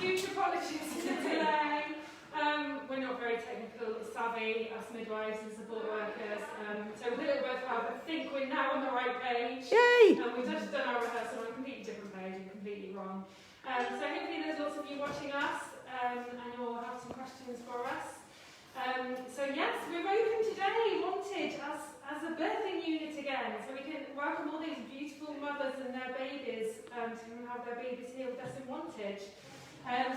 Huge apologies for the delay. We're not very technical savvy, us midwives and support workers, so with a little bit of help, I think we're now on the right page. Yay! We've just done our rehearsal on a completely different page and completely wrong. So hopefully there's lots of you watching us, and you'll have some questions for us. So yes, we're open today, Wantage, as a birthing unit again, so we can welcome all these beautiful mothers and their babies to come and have their babies here with us in Wantage.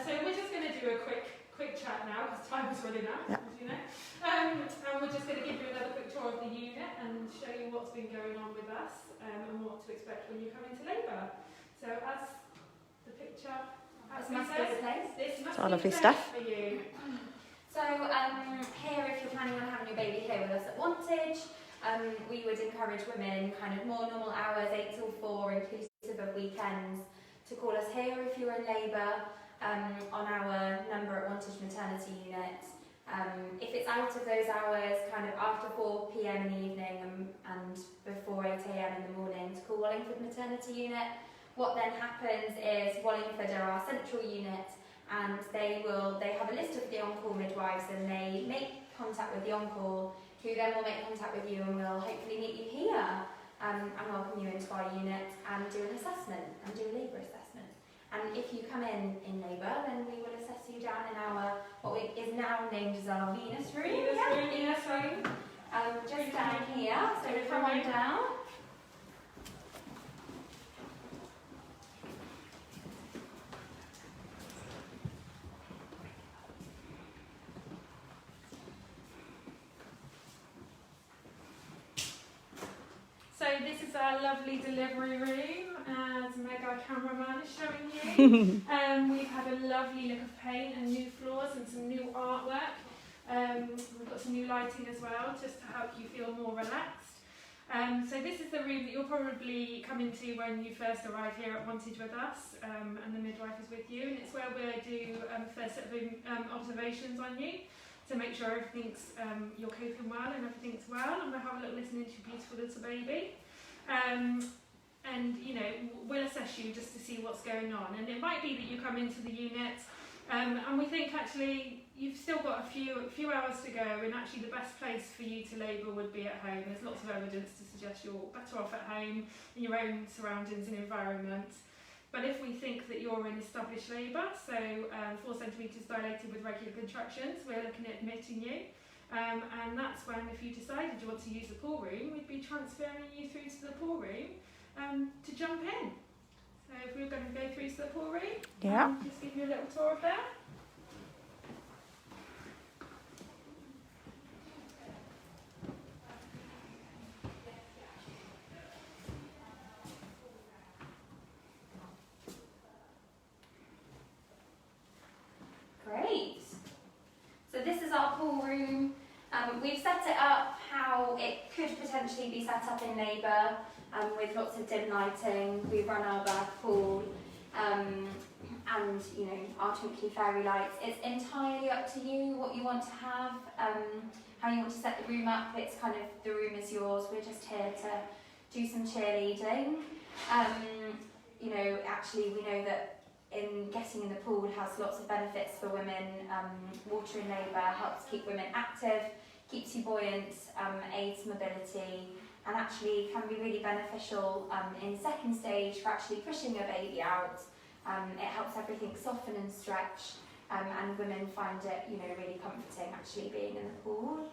So we're just going to do a quick chat now because time is running out, as you know. And we're just going to give you another quick tour of the unit and show you what's been going on with us and what to expect when you come into labour. So as the picture actually says, this must be lovely safe stuff for you. So here, if you're planning on having your baby here with us at Wantage, we would encourage women kind of more normal hours, 8 till 4, inclusive of weekends, to call us here if you're in labour. On our number at Wantage Maternity Unit. If it's out of those hours, kind of after 4 p.m. in the evening and before 8 a.m. in the morning, to call Wallingford Maternity Unit. What then happens is Wallingford are our central unit, and they have a list of the on-call midwives, and they make contact with the on-call, who then will make contact with you and will hopefully meet you here and welcome you into our unit and do an assessment and do a labour assessment. And if you come in labour, then we will assess you down in our, is now named as our Venus room. Venus room. Just down here, so come on down. So this is our lovely delivery room, as Meg, our cameraman, is showing you. We've had a lovely look of paint and new floors and some new artwork. We've got some new lighting as well, just to help you feel more relaxed. So this is the room that you'll probably come into when you first arrive here at Wantage with us, and the midwife is with you. And it's where we'll do first set of observations on you, to make sure everything's, you're coping well and everything's well, and we'll have a little listen into your beautiful little baby. And you know, we'll assess you just to see what's going on. And it might be that you come into the unit and we think actually you've still got a few hours to go, and actually the best place for you to labour would be at home. There's lots of evidence to suggest you're better off at home in your own surroundings and environment. But if we think that you're in established labour, so 4 centimetres dilated with regular contractions, we're looking at admitting you. And that's when, if you decided you want to use the pool room, we'd be transferring you through to the pool room to jump in. So if we're going to go through to the pool room, just give you a little tour of that. Great. So this is our pool room. We've set it up how it could potentially be set up in labour, with lots of dim lighting. We've run our bath pool, and you know, our twinkly fairy lights. It's entirely up to you what you want to have, how you want to set the room up. It's kind of, the room is yours. We're just here to do some cheerleading. You know, actually we know that in getting in the pool has lots of benefits for women. Water in labour helps keep women active, keeps you buoyant, aids mobility, and actually can be really beneficial in second stage for actually pushing a baby out. It helps everything soften and stretch, and women find it, you know, really comforting actually being in the pool.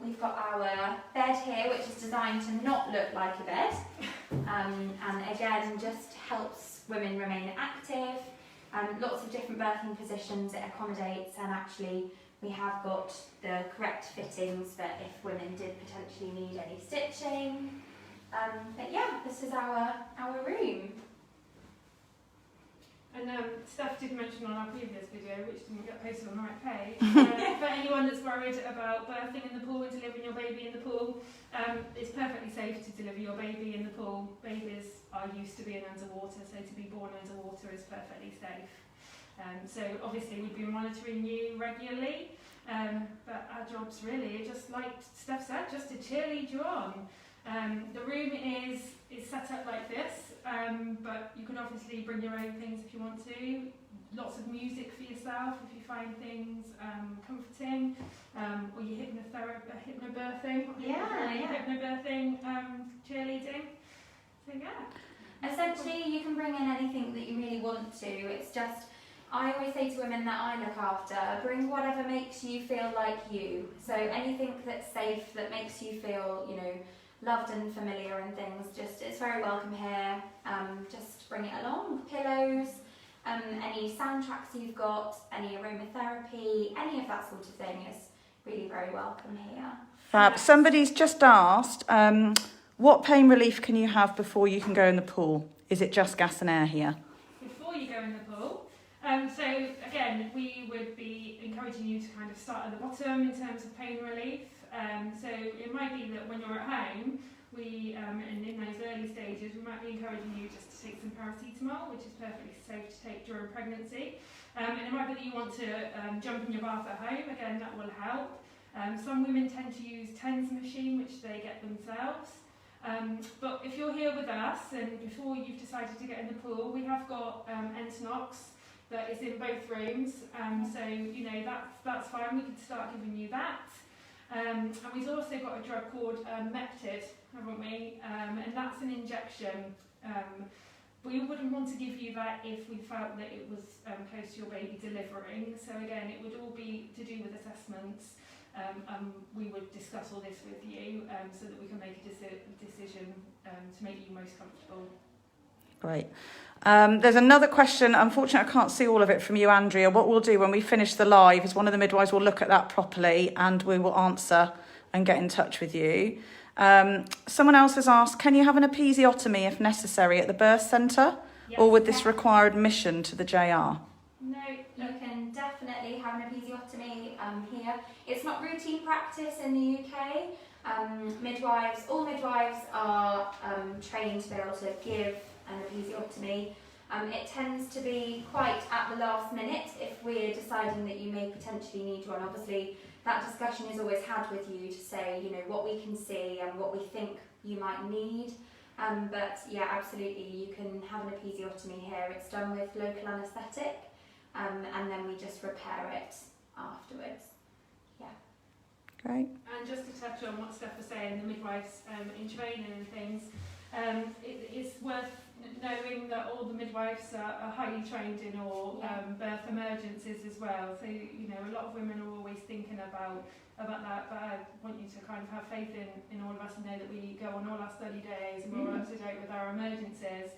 We've got our bed here, which is designed to not look like a bed, and again just helps women remain active. Lots of different birthing positions it accommodates, and actually we have got the correct fittings that if women did potentially need any stitching. But yeah, this is our room. And Steph did mention on our previous video, which didn't get posted on the right page, for anyone that's worried about birthing in the pool and delivering your baby in the pool, it's perfectly safe to deliver your baby in the pool. Babies are used to being underwater, so to be born underwater is perfectly safe. So obviously we've been monitoring you regularly, but our job's really, just like Steph said, just to cheerlead you on. The room is it's set up like this, but you can obviously bring your own things if you want to. Lots of music for yourself if you find things comforting, or your hypnobirthing, hypnobirthing cheerleading. So yeah. Essentially, you can bring in anything that you really want to. It's just, I always say to women that I look after, bring whatever makes you feel like you. So anything that's safe, that makes you feel, you know, loved and familiar and things, just, it's very welcome here. Just bring it along. Pillows, any soundtracks you've got, any aromatherapy, any of that sort of thing is really very welcome here. Fab. Somebody's just asked, what pain relief can you have before you can go in the pool? Is it just gas and air here? Before you go in the pool. So again, we would be encouraging you to kind of start at the bottom in terms of pain relief. So it might be that when you're at home, and in those early stages, we might be encouraging you just to take some paracetamol, which is perfectly safe to take during pregnancy. And it might be that you want to jump in your bath at home. Again, that will help. Some women tend to use TENS machine, which they get themselves. But if you're here with us and before you've decided to get in the pool, we have got Entonox that is in both rooms. So, you know, that's fine. We can start giving you that. And we've also got a drug called Meptid, haven't we? And that's an injection. We wouldn't want to give you that if we felt that it was close to your baby delivering. So again, it would all be to do with assessments. We would discuss all this with you so that we can make a decision to make you most comfortable. Great. There's another question. Unfortunately, I can't see all of it from you, Andrea. What we'll do when we finish the live is one of the midwives will look at that properly and we will answer and get in touch with you. Someone else has asked, can you have an episiotomy if necessary at the birth centre? Yes. Or would this require admission to the JR? No, you can definitely have an episiotomy here. It's not routine practice in the UK. All midwives are trained to be able to give an episiotomy. It tends to be quite at the last minute if we're deciding that you may potentially need one. Obviously, that discussion is always had with you to say, you know, what we can see and what we think you might need. But yeah, absolutely, you can have an episiotomy here. It's done with local anaesthetic, and then we just repair it afterwards. Yeah. Great. And just to touch on what Steph was saying, the midwives in training and things, it is worth knowing that all the midwives are highly trained in all birth emergencies as well. So, you know, a lot of women are always thinking about that, but I want you to kind of have faith in all of us and know that we go on all our study days and we're all up to date with our emergencies.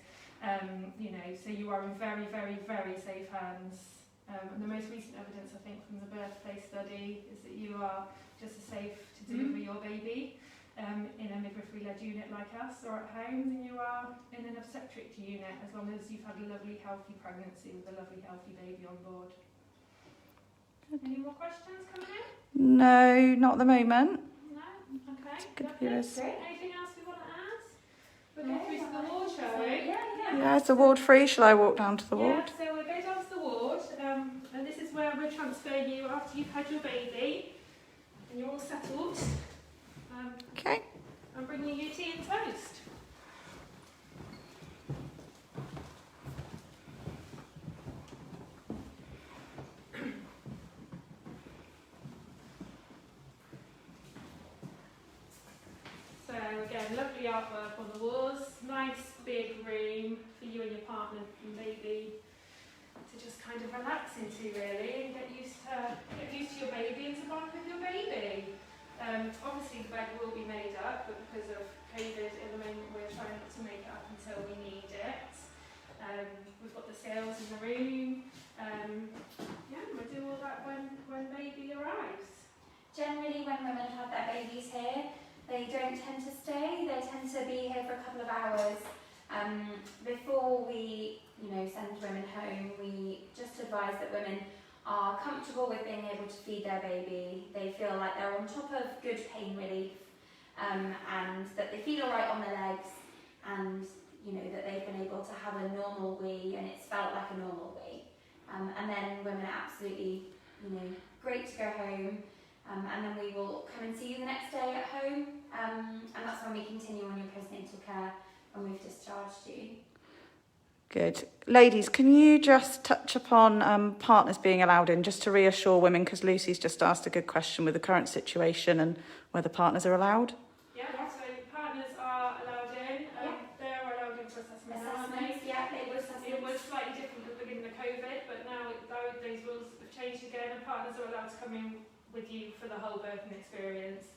You know, so you are in very, very, very safe hands. And the most recent evidence, I think, from the birthplace study is that you are just as safe to deliver your baby in a midwifery-led unit like us or at home than you are in an obstetric unit, as long as you've had a lovely, healthy pregnancy with a lovely, healthy baby on board. Any more questions coming in? No, not at the moment. No? Okay. Good Lovely. viewers. Anything else we want to add? We're going through to the ward, shall we? Yeah, is the ward free? Shall I walk down to the ward? Yeah, so we'll go down to the ward, and this is where we'll transfer you after you've had your baby and you're all settled. Okay. I'm bringing you tea and toast. So again, lovely artwork on the walls, nice big room for you and your partner and baby to just kind of relax into really and get used to your baby and to bond with your baby. Obviously the bed will be made up, but because of COVID at the moment we're trying not to make it up until we need it. We've got the scales in the room. Yeah, we'll do all that when baby arrives. Generally, when women have their babies here, they don't tend to stay. They tend to be here for a couple of hours. Before we, send women home, we just advise that women are comfortable with being able to feed their baby. They feel like they're on top of good pain relief, and that they feel all right on their legs, and that they've been able to have a normal wee, and it's felt like a normal wee. And then women are absolutely, great to go home. And then we will come and see you the next day at home, and that's when we continue on your postnatal care, and we've discharged you. Good. Ladies, can you just touch upon partners being allowed in, just to reassure women, because Lucy's just asked a good question with the current situation and whether partners are allowed? Yeah, so partners are allowed in. They're allowed in for assessment. Assessments, yeah, It was slightly different at the beginning of COVID, but now those rules have changed again, and partners are allowed to come in with you for the whole birthing experience.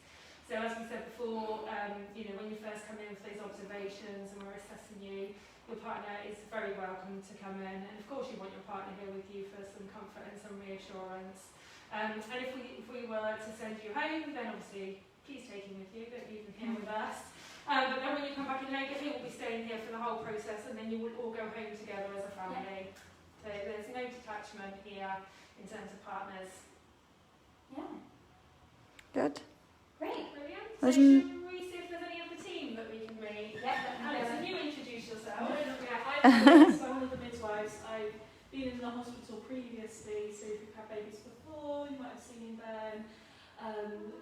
So as we said before, when you first come in for those observations and we're assessing you, your partner is very welcome to come in, and of course you want your partner here with you for some comfort and some reassurance. And if we were to send you home, then obviously please take him with you, don't leave him here with us. But then when you come back in labour, he will be staying here for the whole process, and then you will all go home together as a family. So there's no detachment here in terms of partners. Yeah. Good. Great. Brilliant. So There's should we see if there's any of the team that we can meet? Yeah. Alex, can you introduce yourself? I'm Alex, I'm one of the midwives. I've been in the hospital previously, so if you've had babies before, you might have seen them.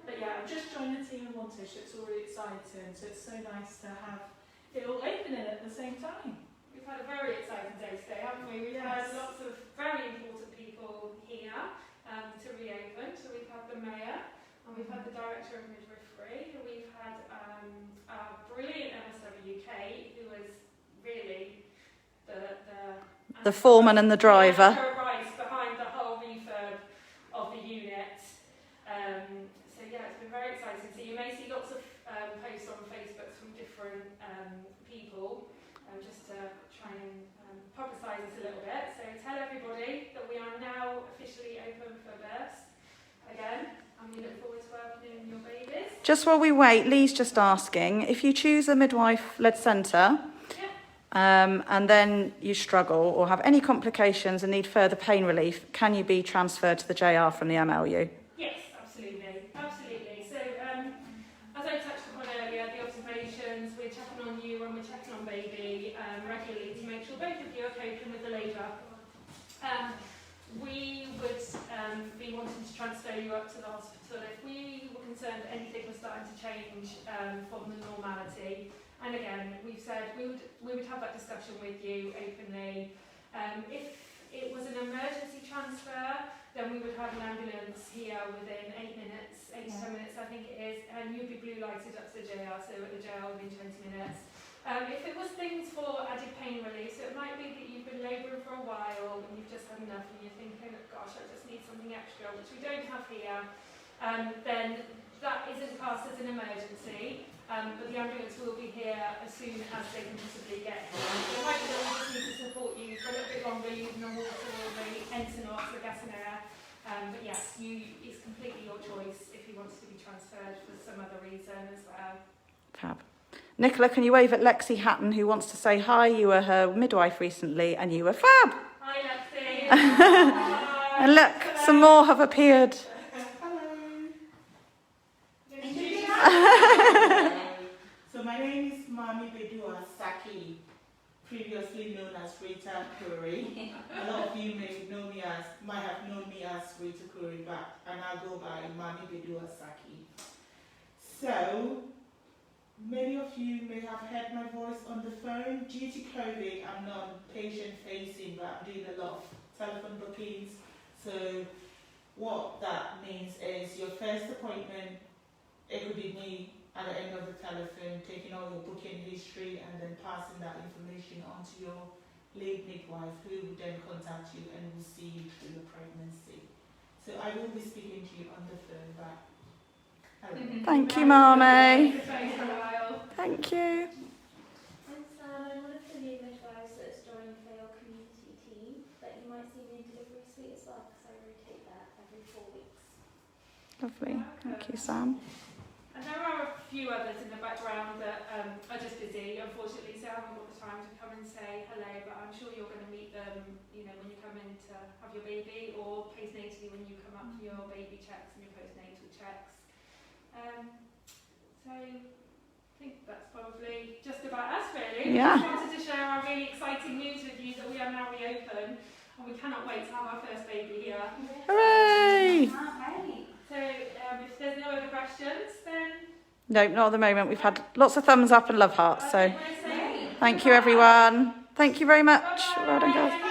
But yeah, I've just joined the team in Wantage, so it's all really exciting. So it's so nice to have it all opening at the same time. We've had a very exciting day today, haven't we? We've had lots of very important people here to reopen. So we've had the mayor, and we've had the director of midwifery. We've had our brilliant MSW UK, who was really The foreman and the driver. Rice behind the whole refurb of the unit. So yeah, it's been very exciting. So you may see lots of posts on Facebook from different people, just to try and publicise this a little bit. So tell everybody that we are now officially open for births again, and we look forward to welcoming your babies. Just while we wait, Lee's just asking, if you choose a midwife-led centre, and then you struggle or have any complications and need further pain relief, can you be transferred to the JR from the MLU? Yes, absolutely. Absolutely. So, as I touched upon earlier, the observations, we're checking on you and we're checking on baby regularly to make sure both of you are coping with the labour. We would be wanting to transfer you up to the hospital if we were concerned anything was starting to change from the normality. And again, we've said we would have that discussion with you openly. If it was an emergency transfer, then we would have an ambulance here within 8 minutes, 8 to 10 minutes I think it is, and you'd be blue lighted up to the JR, so at the JR within 20 minutes. If it was things for added pain relief, so it might be that you've been labouring for a while and you've just had enough and you're thinking, gosh, I just need something extra, which we don't have here, then that isn't classed as an emergency. But the ambulance will be here as soon as they can possibly get here. So it might be that we just need to support you for a little bit longer using the water or the enteral or the gas and air. But yes, it's completely your choice if you want to be transferred for some other reason as well. Fab. Nicola, can you wave at Lexi Hatton, who wants to say hi? You were her midwife recently and you were fab. Hi, Lexi. Hi. And look, some more have appeared. So my name is Mami Bedua Saki, previously known as Rita Curry. A lot of you might have known me as Rita Curry, and I go by Mami Bedua Saki. So many of you may have heard my voice on the phone. Due to COVID, I'm not patient facing, but I'm doing a lot of telephone bookings. So what that means is your first appointment, it could be me at the end of the telephone, taking all your booking history and then passing that information on to your lead midwife, who will then contact you and will see you through the pregnancy. So I will be speaking to you on the phone, but Thank you, Mami. Thank you. I'm Sam. I'm one of the new midwives that has joined the Vale community team, but you might see me in delivery suite as well because I rotate that every 4 weeks. Lovely. Thank you, Sam. And there are a few others in the background that are just busy, unfortunately, so I haven't got the time to come and say hello, but I'm sure you're going to meet them, when you come in to have your baby, or postnatally when you come up for your baby checks and your postnatal checks. So I think that's probably just about us, really. Yeah. We just wanted to share our really exciting news with you that we are now reopen, and we cannot wait to have our first baby here. Hooray! So if there's no other questions, then... No, not at the moment. We've had lots of thumbs up and love hearts, so. Great. Thank you, everyone. Thank you very much. Well done, guys.